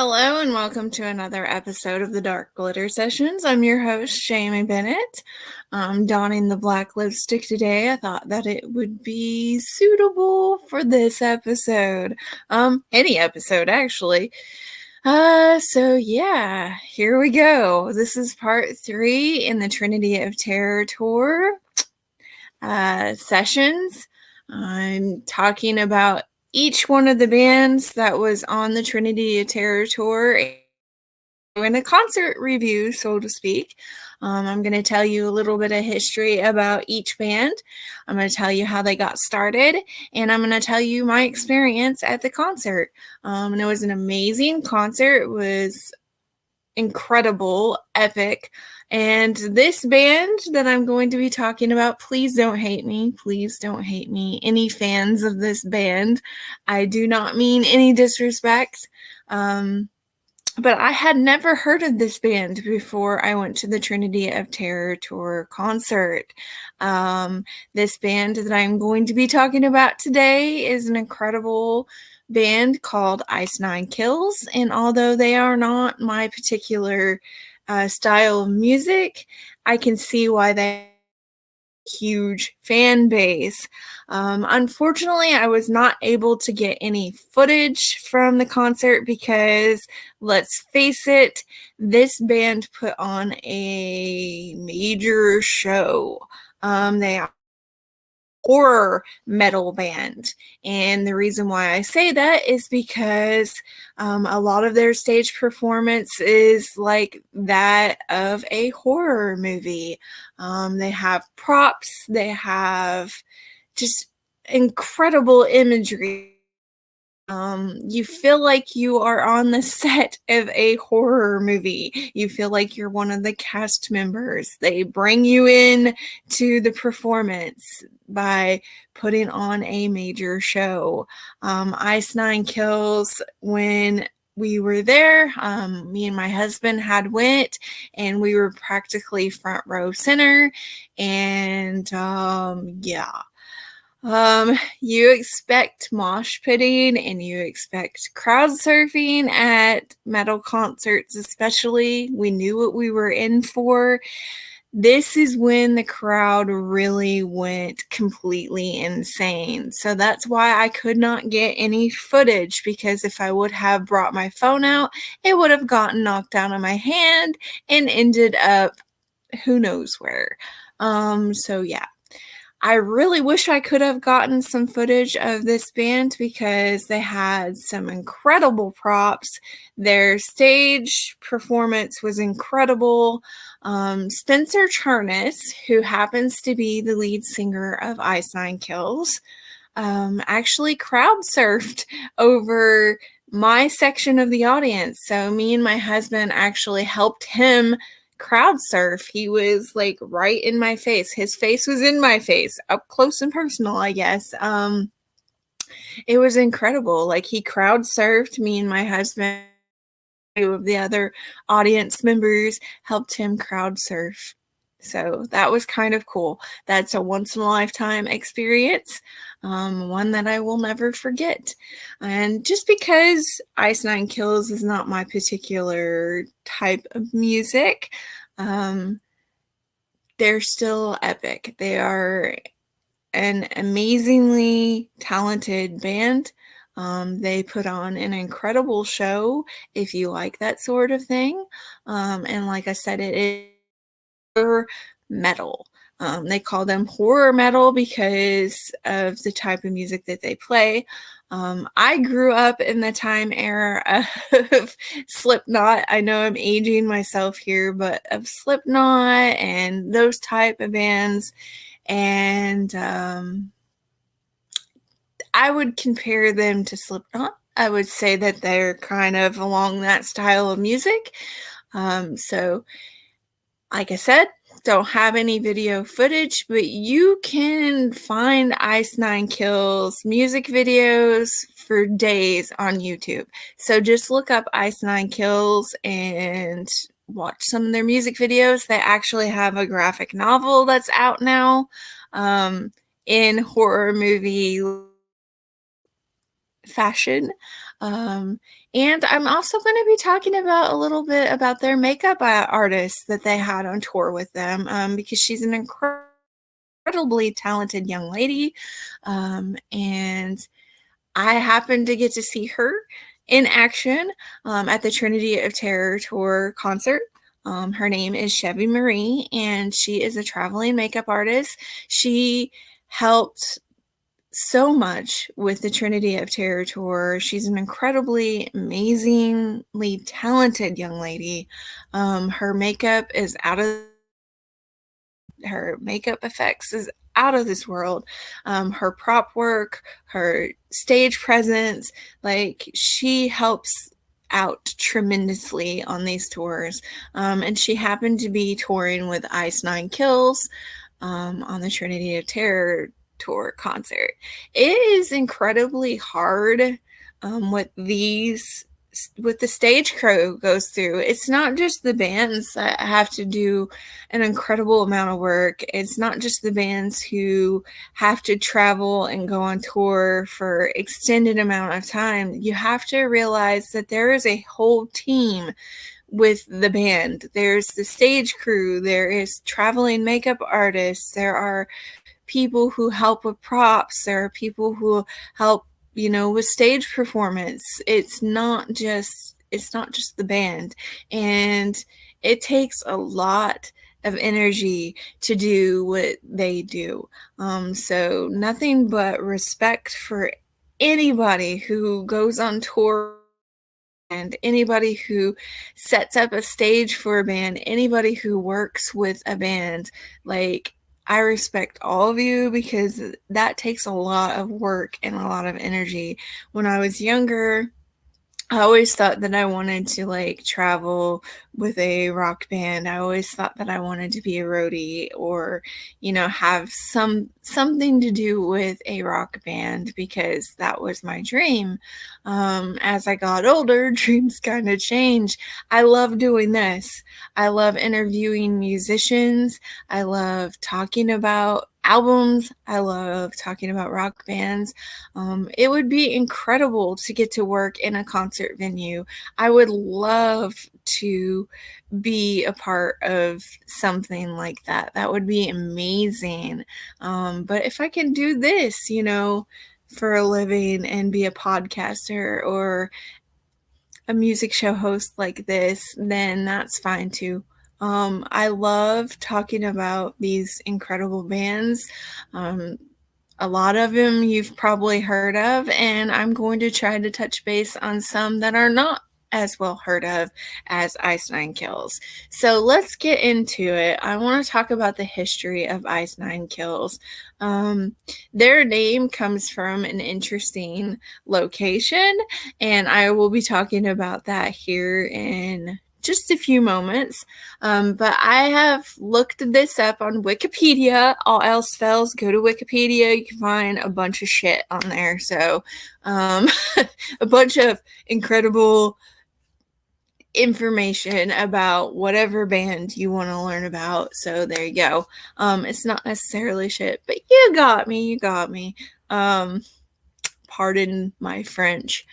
Hello and welcome to another episode of the Dark Glitter Sessions. I'm your host, Jaime Bennett. I'm donning the black lipstick today. I thought that it would be suitable for this episode. Any episode, actually. Here we go. This is part 3 in the Trinity of Terror Tour sessions. I'm talking about each one of the bands that was on the Trinity of Terror Tour in a concert review, so to speak. I'm going to tell you a little bit of history about each band. I'm going to tell you how they got started, and I'm going to tell you my experience at the concert. And it was an amazing concert. It was incredible, epic. And this band that I'm going to be talking about, please don't hate me. Please don't hate me. Any fans of this band, I do not mean any disrespect. But I had never heard of this band before I went to the Trinity of Terror Tour concert. This band that I'm going to be talking about today is an incredible band called Ice Nine Kills, and although they are not my particular style of music, I can see why they have a huge fan base. Unfortunately, I was not able to get any footage from the concert because, let's face it, this band put on a major show. They are horror metal band, and the reason why I say that is because a lot of their stage performance is like that of a horror movie. They have props, they have just incredible imagery. You feel like you are on the set of a horror movie. You feel like you're one of the cast members. They bring you in to the performance by putting on a major show. Ice Nine Kills, when we were there, me and my husband had went, and we were practically front row center. And you expect mosh pitting and you expect crowd surfing at metal concerts, especially. We knew what we were in for. This is when the crowd really went completely insane. So that's why I could not get any footage, because if I would have brought my phone out, it would have gotten knocked out of my hand and ended up who knows where. I really wish I could have gotten some footage of this band because they had some incredible props. Their stage performance was incredible. Spencer Chernus, who happens to be the lead singer of Ice Nine Kills, actually crowd surfed over my section of the audience. So me and my husband actually helped him crowd surf. He was like right in my face. His face was in my face, up close and personal, I guess. It was incredible. Like, he crowd surfed me, and my husband, two of the other audience members, helped him crowd surf. So that was kind of cool. That's a once in a lifetime experience, one that I will never forget. And just because Ice Nine Kills is not my particular type of music, they're still epic. They are an amazingly talented band. They put on an incredible show if you like that sort of thing. And like I said, it is horror metal. They call them horror metal because of the type of music that they play. I grew up in the time era of Slipknot. I know I'm aging myself here, but of Slipknot and those type of bands. And I would compare them to Slipknot. I would say that they're kind of along that style of music. Like I said, don't have any video footage, but you can find Ice Nine Kills music videos for days on YouTube. So just look up Ice Nine Kills and watch some of their music videos. They actually have a graphic novel that's out now in horror movie fashion. And I'm also going to be talking about a little bit about their makeup artist that they had on tour with them, because she's an incredibly talented young lady. And I happened to get to see her in action at the Trinity of Terror Tour concert. Her name is Chevy Marie, and she is a traveling makeup artist. She helped so much with the Trinity of Terror Tour. She's an incredibly, amazingly talented young lady. Her makeup is her makeup effects is out of this world. Her prop work, her stage presence, like she helps out tremendously on these tours. And she happened to be touring with Ice Nine Kills on the Trinity of Terror Tour concert. It is incredibly hard with the stage crew goes through. It's not just the bands that have to do an incredible amount of work. It's not just the bands who have to travel and go on tour for extended amount of time. You have to realize that there is a whole team with the band. There's the stage crew, there is traveling makeup artists, there are people who help with props, there are people who help, with stage performance. It's not just the band, and it takes a lot of energy to do what they do. So nothing but respect for anybody who goes on tour and anybody who sets up a stage for a band, anybody who works with a band. Like, I respect all of you because that takes a lot of work and a lot of energy. When I was younger, I always thought that I wanted to travel with a rock band. I always thought that I wanted to be a roadie or, have something to do with a rock band because that was my dream. As I got older, dreams kind of change. I love doing this. I love interviewing musicians. I love talking about albums. I love talking about rock bands. It would be incredible to get to work in a concert venue. I would love to be a part of something like that. That would be amazing. But if I can do this, for a living and be a podcaster or a music show host like this, then that's fine too. I love talking about these incredible bands. A lot of them you've probably heard of, and I'm going to try to touch base on some that are not as well heard of as Ice Nine Kills. So let's get into it. I want to talk about the history of Ice Nine Kills. Their name comes from an interesting location, and I will be talking about that here in just a few moments. But I have looked this up on Wikipedia. All else fails, go to Wikipedia. You can find a bunch of shit on there. So a bunch of incredible information about whatever band you want to learn about. So there you go. It's not necessarily shit, but you got me. Pardon my French.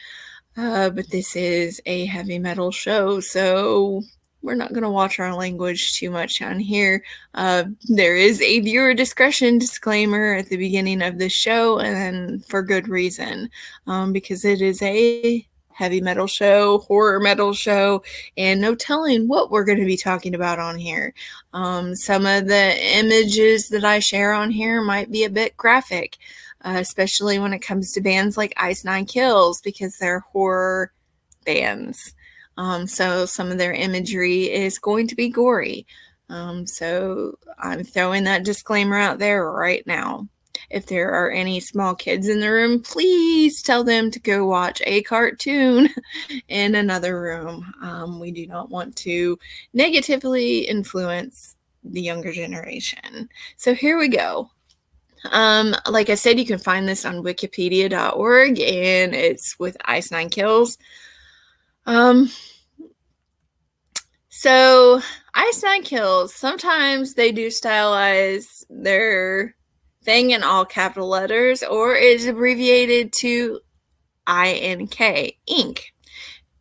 But this is a heavy metal show, so we're not going to watch our language too much on here. There is a viewer discretion disclaimer at the beginning of the show, and for good reason, because it is a heavy metal show, horror metal show, and no telling what we're going to be talking about on here. Some of the images that I share on here might be a bit graphic. Especially when it comes to bands like Ice Nine Kills, because they're horror bands. So some of their imagery is going to be gory. So I'm throwing that disclaimer out there right now. If there are any small kids in the room, please tell them to go watch a cartoon in another room. We do not want to negatively influence the younger generation. So here we go. Like I said, you can find this on wikipedia.org, and it's with Ice Nine Kills. So Ice Nine Kills, sometimes they do stylize their thing in all capital letters, or is abbreviated to Inc.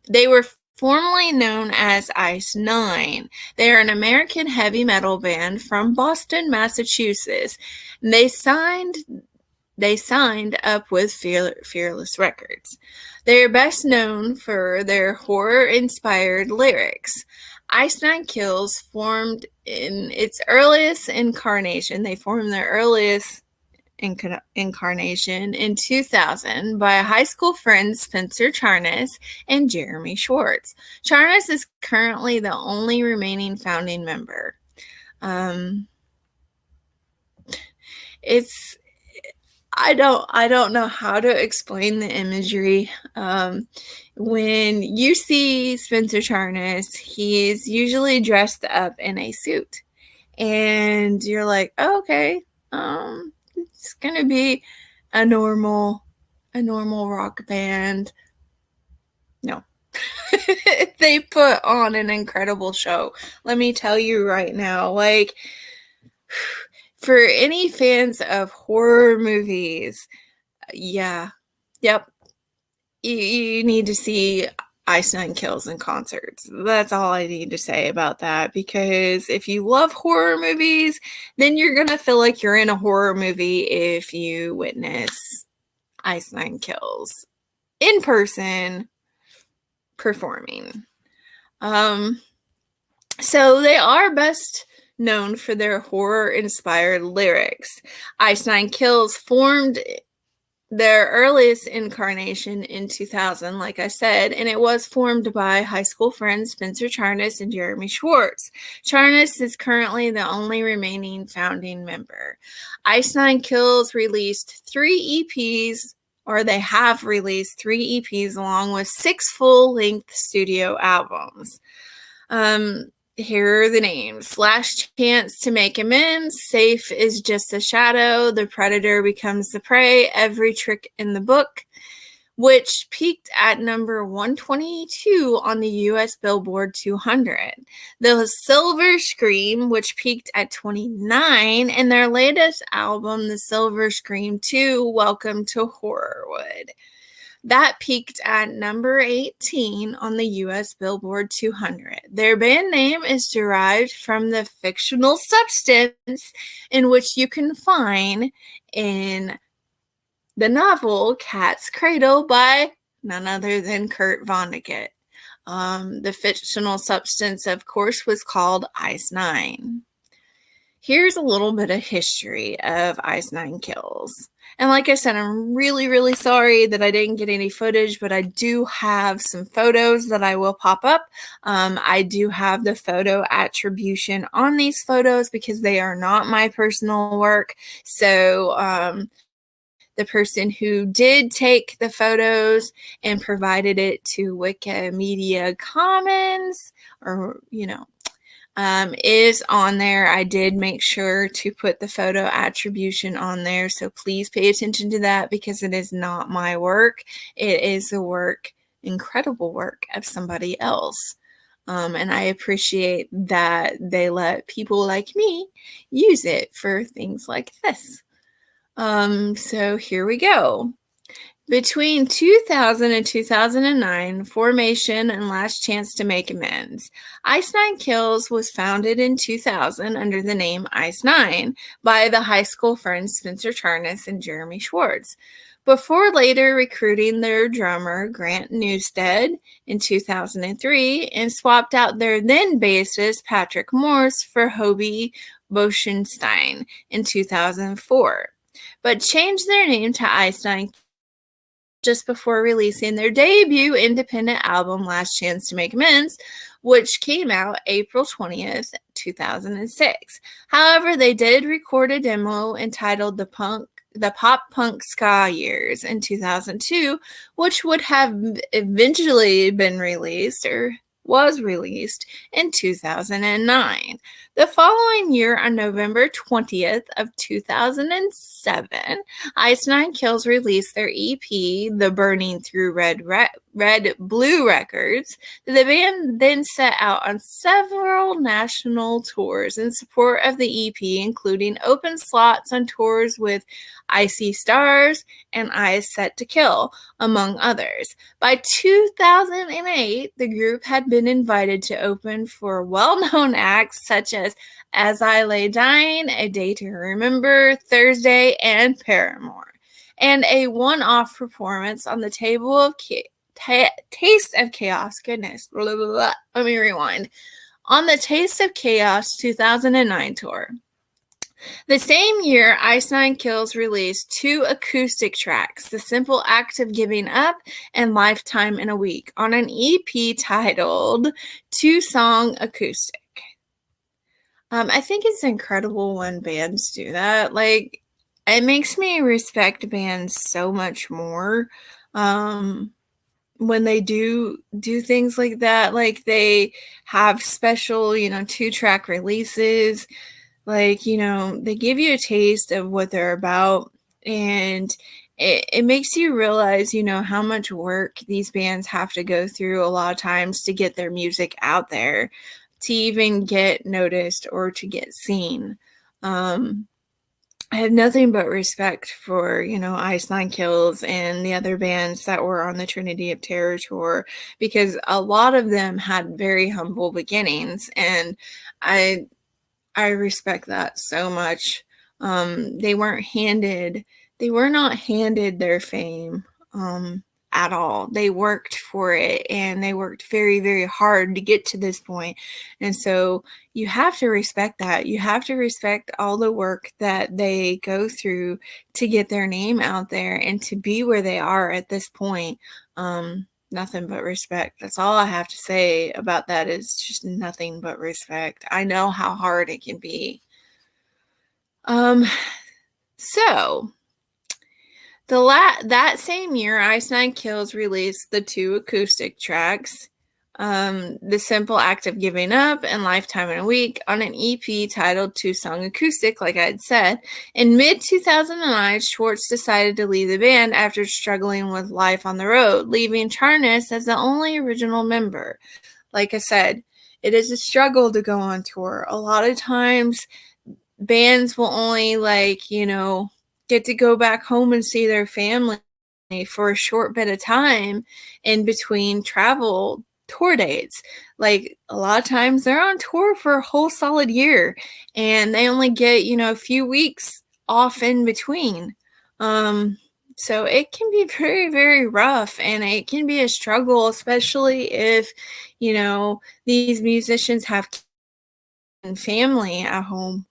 They were formerly known as Ice Nine. They are an American heavy metal band from Boston, Massachusetts. And they signed up with Fearless Records. They are best known for their horror-inspired lyrics. Ice Nine Kills formed in its earliest incarnation. They formed their earliest incarnation in 2000 by high school friends Spencer Charnas and Jeremy Schwartz. Charnas is currently the only remaining founding member. I don't know how to explain the imagery. When you see Spencer Charnas, he's usually dressed up in a suit, and you're like, oh, okay, it's gonna be a normal rock band. No. They put on an incredible show. Let me tell you right now, like, for any fans of horror movies, you need to see Ice Nine Kills in concerts. That's all I need to say about that, because if you love horror movies, then you're going to feel like you're in a horror movie if you witness Ice Nine Kills in person performing. So they are best known for their horror-inspired lyrics. Ice Nine Kills formed their earliest incarnation in 2000, like I said, and it was formed by high school friends Spencer Charnas and Jeremy Schwartz. Charnas is currently the only remaining founding member. Ice Nine Kills released 3 EPs, or they have released 3 EPs along with 6 full-length studio albums. Here are the names. Last Chance to Make Amends, Safe is Just a Shadow, The Predator Becomes the Prey, Every Trick in the Book, which peaked at number 122 on the US Billboard 200. The Silver Scream, which peaked at 29, and their latest album, The Silver Scream 2, Welcome to Horrorwood. That peaked at number 18 on the US Billboard 200. Their band name is derived from the fictional substance in which you can find in the novel Cat's Cradle by none other than Kurt Vonnegut. The fictional substance, of course, was called Ice Nine. Here's a little bit of history of Ice Nine Kills. And like I said, I'm really, really sorry that I didn't get any footage, but I do have some photos that I will pop up. I do have the photo attribution on these photos because they are not my personal work. So the person who did take the photos and provided it to Wikimedia Commons, or, is on there. I did make sure to put the photo attribution on there, so please pay attention to that because it is not my work. It is the incredible work of somebody else. And I appreciate that they let people like me use it for things like this. So here we go. Between 2000 and 2009, Formation and Last Chance to Make Amends. Ice Nine Kills was founded in 2000 under the name Ice Nine by the high school friends Spencer Charnas and Jeremy Schwartz, before later recruiting their drummer Grant Newstead in 2003 and swapped out their then bassist Patrick Morse for Hobie Boschenstein in 2004, but changed their name to Ice Nine just before releasing their debut independent album, Last Chance to Make Amends, which came out April 20th, 2006. However, they did record a demo entitled The Pop Punk Ska Years in 2002, which would have eventually been released, or was released in 2009. The following year, on November 20th of 2007, Ice Nine Kills released their EP, The Burning Through Red Blue Records. The band then set out on several national tours in support of the EP, including open slots on tours with Icy Stars and Eyes Set to Kill, among others. By 2008, the group had been invited to open for well-known acts such as I Lay Dying, A Day to Remember, Thursday, and Paramore, and a one-off performance on the Table of Taste of Chaos. Goodness, blah, blah, blah. Let me rewind. On the Taste of Chaos 2009 tour. The same year, Ice Nine Kills released 2 acoustic tracks, The Simple Act of Giving Up and Lifetime in a Week, on an EP titled 2-Song Acoustic. I think it's incredible when bands do that. Like, it makes me respect bands so much more when they do things like that. Like, they have special, 2-track releases. Like, they give you a taste of what they're about, and it makes you realize, how much work these bands have to go through a lot of times to get their music out there, to even get noticed or to get seen. I have nothing but respect for, Ice Nine Kills and the other bands that were on the Trinity of Terror tour, because a lot of them had very humble beginnings, and I respect that so much. They were not handed their fame at all. They worked for it, and they worked very, very hard to get to this point. And so you have to respect that. You have to respect all the work that they go through to get their name out there and to be where they are at this point. Nothing but respect. That's all I have to say about that, is just nothing but respect. I know how hard it can be. So that same year, Ice Nine Kills released the 2 acoustic tracks, The Simple Act of Giving Up and Lifetime in a Week, on an EP titled 2-Song Acoustic, like I had said. In mid-2009, Schwartz decided to leave the band after struggling with life on the road, leaving Charnas as the only original member. Like I said, it is a struggle to go on tour. A lot of times, bands will only, get to go back home and see their family for a short bit of time in between travel tour dates. Like, a lot of times they're on tour for a whole solid year, and they only get, a few weeks off in between. So it can be very, very rough, and it can be a struggle, especially if, these musicians have family at home.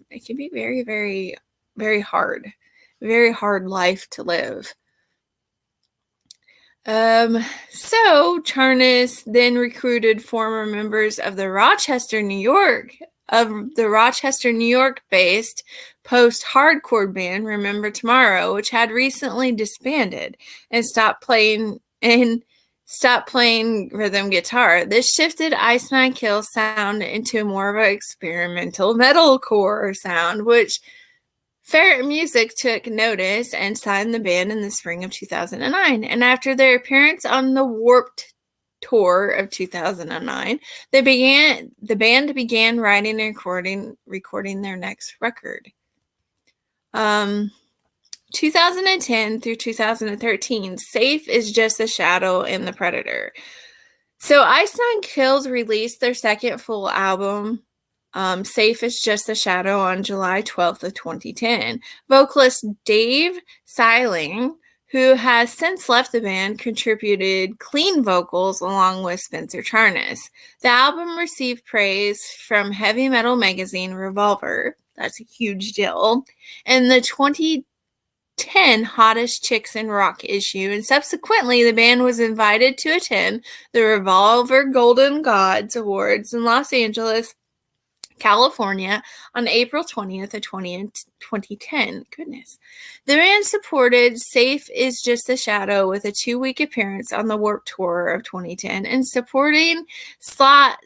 It can be very, very, very hard life to live. So Charnas then recruited former members of the Rochester, New York based post-hardcore band Remember Tomorrow, which had recently disbanded and stopped playing rhythm guitar. This shifted Ice Nine Kills' sound into more of an experimental metalcore sound, which Ferret Music took notice and signed the band in the spring of 2009. And after their appearance on the Warped Tour of 2009, the band began writing and recording their next record. 2010 through 2013, Safe is Just a Shadow and the Predator. So Ice Nine Kills released their second full album, Safe is Just a Shadow, on July 12th of 2010. Vocalist Dave Seiling, who has since left the band, contributed clean vocals along with Spencer Charnas. The album received praise from heavy metal magazine Revolver. That's a huge deal. And the 2010 Hottest Chicks in Rock issue, and subsequently the band was invited to attend the Revolver Golden Gods Awards in Los Angeles California on April 20th of 2010. Goodness. The band supported Safe is Just a Shadow with a 2-week appearance on the Warped Tour of 2010 and supporting slot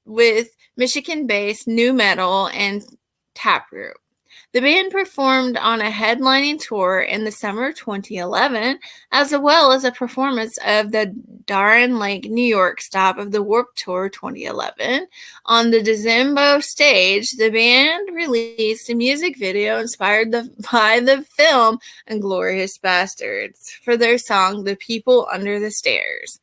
with Michigan-based nu metal and Taproot. The band performed on a headlining tour in the summer of 2011, as well as a performance of the Darien Lake, New York stop of the Warped Tour 2011. On the Dezembo stage, the band released a music video inspired by the film Inglourious Basterds for their song The People Under the Stairs.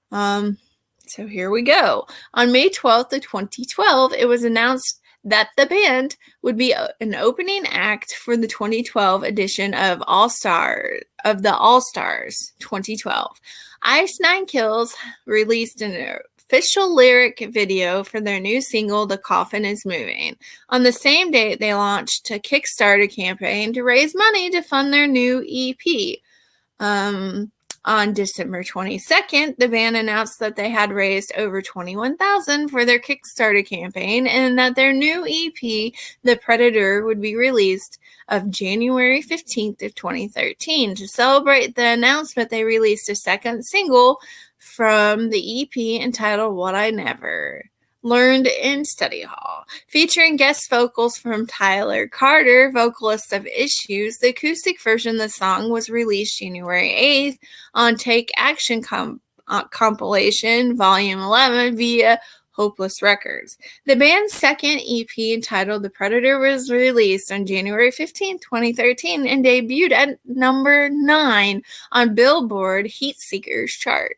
So here we go. On May 12th of 2012, it was announced that the band would be an opening act for the 2012 edition of the All Stars 2012. Ice Nine Kills released an official lyric video for their new single, The Coffin Is Moving. On the same date, they launched a Kickstarter campaign to raise money to fund their new EP. On December 22nd, the band announced that they had raised over $21,000 for their Kickstarter campaign and that their new EP, The Predator, would be released on January 15th of 2013. To celebrate the announcement, they released a second single from the EP entitled What I Never Learned in Study Hall, featuring guest vocals from Tyler Carter, vocalist of Issues. The acoustic version of the song was released January 8th on Take Action compilation Volume 11 via Hopeless Records. The band's second EP, entitled The Predator, was released on January 15, 2013 and debuted at number 9 on Billboard Heatseekers chart.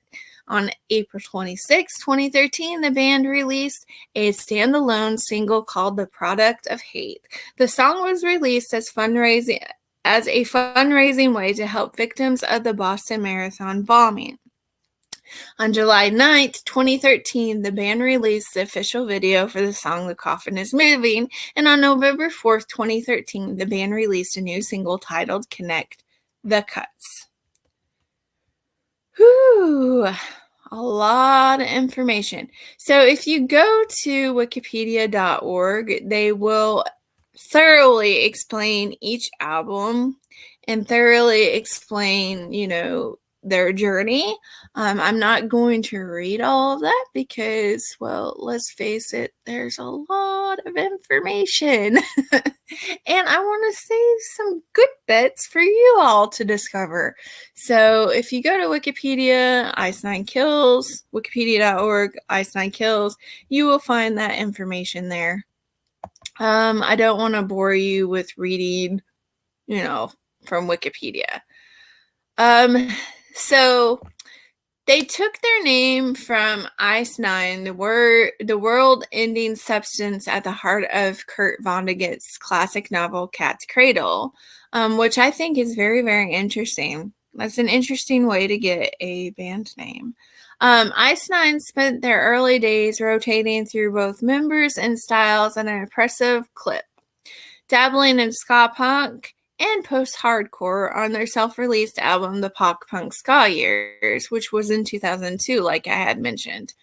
On April 26, 2013, the band released a standalone single called The Product of Hate. The song was released as a fundraising way to help victims of the Boston Marathon bombing. On July 9th, 2013, the band released the official video for the song The Coffin Is Moving, and on November 4th, 2013, the band released a new single titled Connect the Cuts. Whew, a lot of information. So if you go to wikipedia.org, they will thoroughly explain each album and thoroughly explain, their journey. I'm not going to read all of that because, well, let's face it, there's a lot of information. And I want to save some good bits for you all to discover. So if you go to Wikipedia, Ice Nine Kills, wikipedia.org, Ice Nine Kills, you will find that information there. I don't want to bore you with reading, from Wikipedia. So they took their name from Ice Nine, the world-ending substance at the heart of Kurt Vonnegut's classic novel Cat's Cradle, which I think is very, very interesting. That's an interesting way to get a band name. Ice Nine spent their early days rotating through both members and styles at an impressive clip, dabbling in ska punk and post-hardcore on their self-released album, The Pop-Punk Ska Years, which was in 2002, like I had mentioned.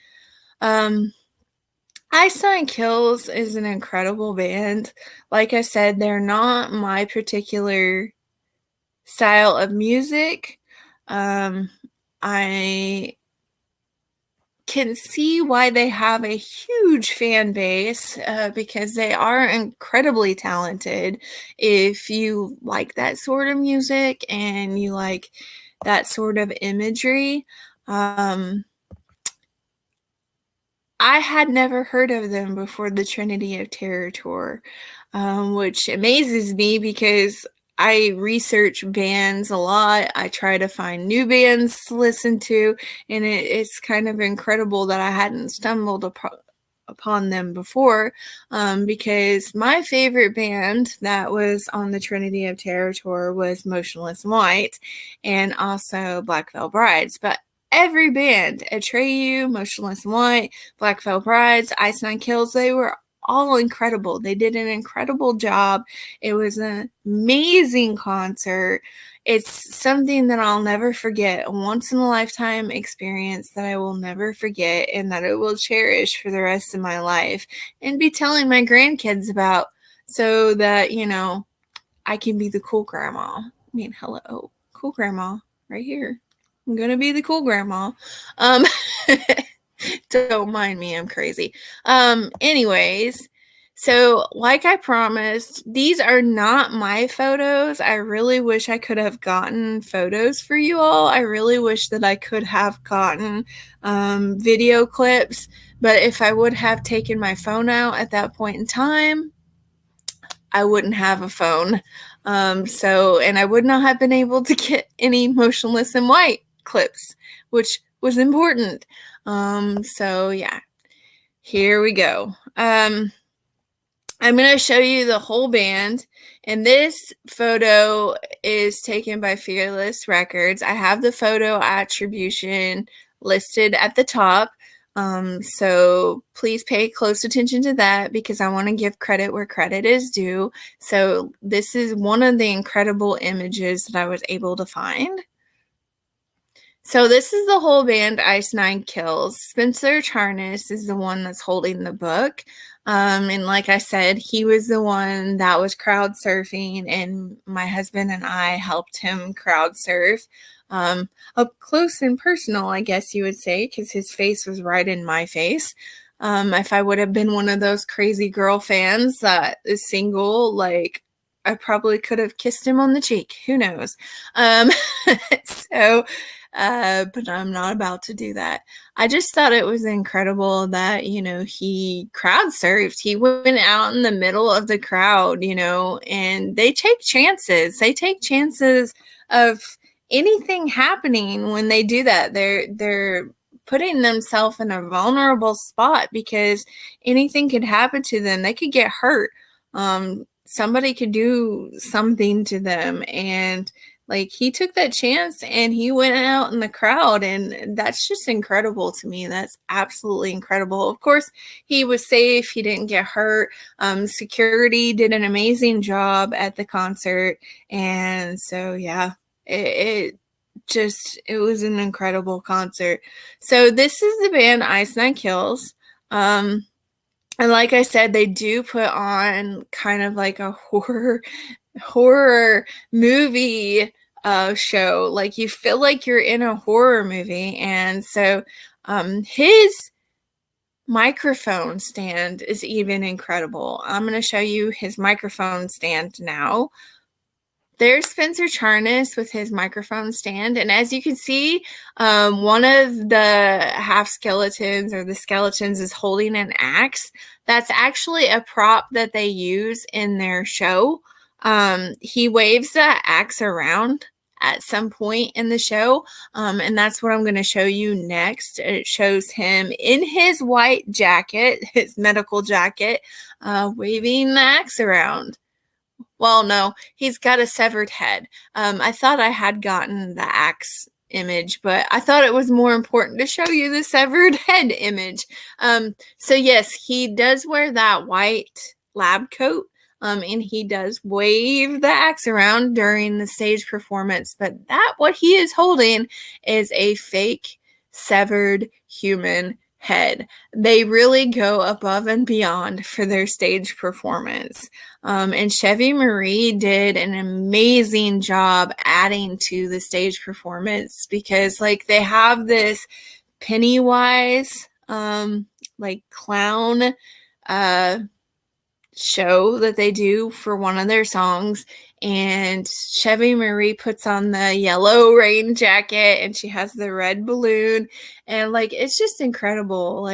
Ice Nine Kills is an incredible band. Like I said, they're not my particular style of music. I can see why they have a huge fan base because they are incredibly talented. If you like that sort of music and you like that sort of imagery, I had never heard of them before the Trinity of Terror Tour, which amazes me because I research bands a lot. I try to find new bands to listen to, and it's kind of incredible that I hadn't stumbled upon them before, because my favorite band that was on the Trinity of Terror Tour was Motionless in White and also Black Veil Brides. But every band, Atreyu, Motionless in White, Black Veil Brides, Ice Nine Kills, they were all incredible. They did an incredible job. It was an amazing concert. It's something that I'll never forget, a once-in-a-lifetime experience that I will never forget and that I will cherish for the rest of my life and be telling my grandkids about so that, I can be the cool grandma. I mean, hello, cool grandma right here. I'm going to be the cool grandma. Don't mind me, I'm crazy. Anyways, so like I promised, these are not my photos. I really wish I could have gotten photos for you all. I really wish that I could have gotten video clips, but if I would have taken my phone out at that point in time, I wouldn't have a phone. And I would not have been able to get any motionless in white clips, which was important. Yeah, here we go. I'm going to show you the whole band, and this photo is taken by Fearless Records. I have the photo attribution listed at the top. So please pay close attention to that because I want to give credit where credit is due. So this is one of the incredible images that I was able to find. So this is the whole band, Ice Nine Kills. Spencer Charnas is the one that's holding the book. And like I said, he was the one that was crowd surfing, and my husband and I helped him crowd surf. Up close and personal, I guess you would say, because his face was right in my face. If I would have been one of those crazy girl fans that is single, I probably could have kissed him on the cheek. Who knows? But I'm not about to do that. I just thought it was incredible that, he crowd surfed. He went out in the middle of the crowd, and they take chances. They take chances of anything happening when they do that. They're putting themselves in a vulnerable spot because anything could happen to them. They could get hurt. Somebody could do something to them, and he took that chance and he went out in the crowd, and that's just incredible to me. That's absolutely incredible. Of course, he was safe. He didn't get hurt. Security did an amazing job at the concert. And so, yeah, it was an incredible concert. So this is the band Ice Nine Kills. And like I said, they do put on kind of like a horror movie show. You feel like you're in a horror movie. And so his microphone stand is even incredible. I'm going to show you his microphone stand now. There's Spencer Charnas with his microphone stand. And as you can see, one of the half skeletons or the skeletons is holding an axe. That's actually a prop that they use in their show. He waves that axe around at some point in the show. And that's what I'm going to show you next. It shows him in his white jacket, his medical jacket, waving the axe around. Well, no, he's got a severed head. I thought I had gotten the axe image, but I thought it was more important to show you the severed head image. So yes, he does wear that white lab coat, and he does wave the axe around during the stage performance, but what he is holding is a fake severed human head. They really go above and beyond for their stage performance. And Chevy Marie did an amazing job adding to the stage performance because they have this Pennywise clown show that they do for one of their songs, and Chevy Marie puts on the yellow rain jacket and she has the red balloon, and it's just incredible.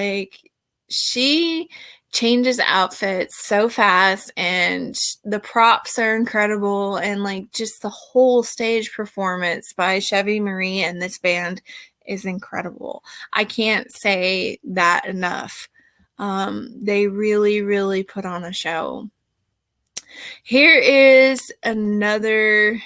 She changes outfits so fast, and the props are incredible, and just the whole stage performance by Chevy Marie and this band is incredible. I can't say that enough. They really, really put on a show. Here is another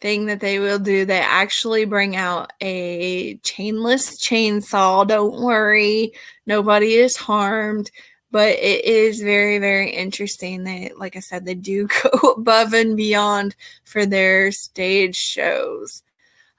thing that they will do. They actually bring out a chainless chainsaw. Don't worry, nobody is harmed. But it is very, very interesting. They, like I said, they do go above and beyond for their stage shows.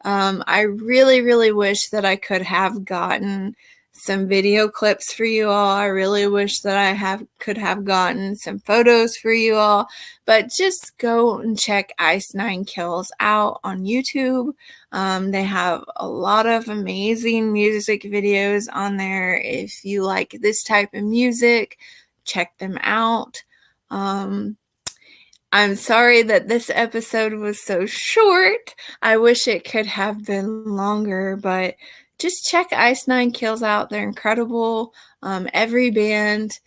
I really, really wish that I could have gotten some video clips for you all. I really wish that I could have gotten some photos for you all. But just go and check Ice Nine Kills out on YouTube. They have a lot of amazing music videos on there. If you like this type of music, check them out. I'm sorry that this episode was so short. I wish it could have been longer, but just check Ice Nine Kills out. They're incredible. Every band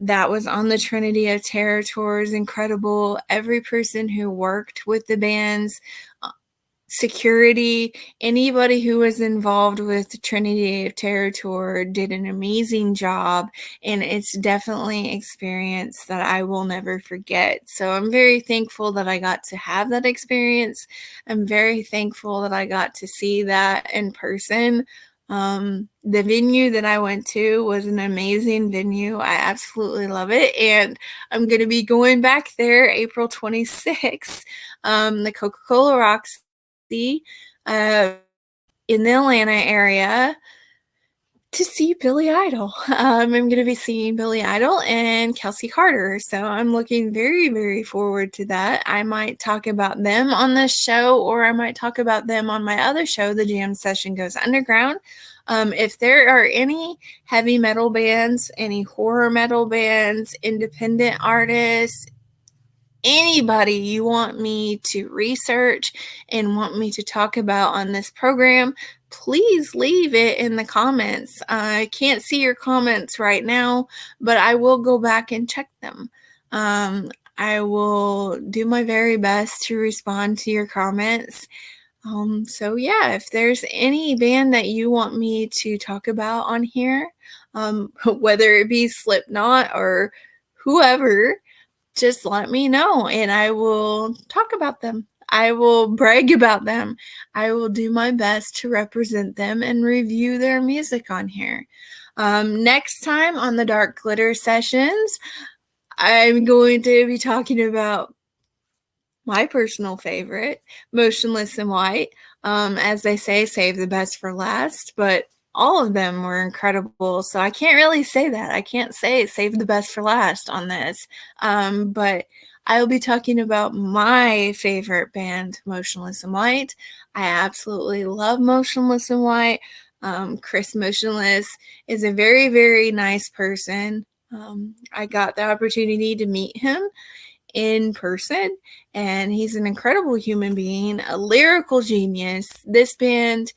that was on the Trinity of Terror Tour is incredible. Every person who worked with the bands, security, anybody who was involved with the Trinity of Terror Tour did an amazing job, and it's definitely an experience that I will never forget. So I'm very thankful that I got to have that experience. I'm very thankful that I got to see that in person. The venue that I went to was an amazing venue. I absolutely love it, and I'm going to be going back there April 26th. The Coca-Cola Rocks in the Atlanta area to see Billy Idol. I'm going to be seeing Billy Idol and Kelsey Carter. So I'm looking very, very forward to that. I might talk about them on this show, or I might talk about them on my other show, The Jam Session Goes Underground. If there are any heavy metal bands, any horror metal bands, independent artists, anybody you want me to research and want me to talk about on this program, please leave it in the comments. I can't see your comments right now, but I will go back and check them. I will do my very best to respond to your comments. So yeah, if there's any band that you want me to talk about on here, whether it be Slipknot or whoever, just let me know and I will talk about them. I will brag about them. I will do my best to represent them and review their music on here. Next time on the Dark Glitter Sessions, I'm going to be talking about my personal favorite, Motionless in White. As they say, save the best for last, but all of them were incredible. So I can't really say that. I can't say save the best for last on this. But I'll be talking about my favorite band, Motionless in White. I absolutely love Motionless in White. Chris Motionless is a very, very nice person. I got the opportunity to meet him in person, and he's an incredible human being, a lyrical genius. This band,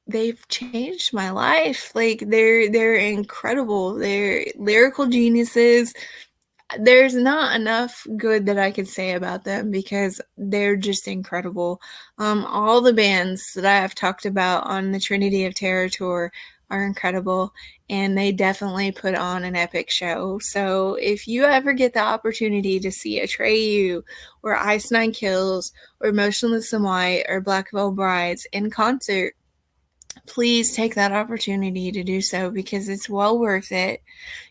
they've changed my life. Like they're incredible. They're lyrical geniuses. There's not enough good that I could say about them because they're just incredible. All the bands that I have talked about on the Trinity of Terror Tour are incredible, and they definitely put on an epic show. So if you ever get the opportunity to see Atreyu or Ice Nine Kills or Motionless in White or Black Veil Brides in concert, please take that opportunity to do so because it's well worth it.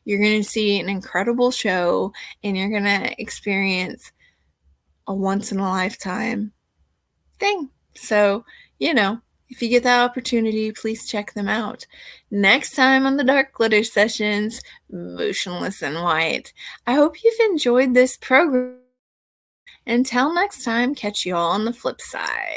You're going to see an incredible show, and you're going to experience a once-in-a-lifetime thing. So, if you get that opportunity, please check them out. Next time on the Dark Glitter Sessions, Motionless in White. I hope you've enjoyed this program. Until next time, catch you all on the flip side.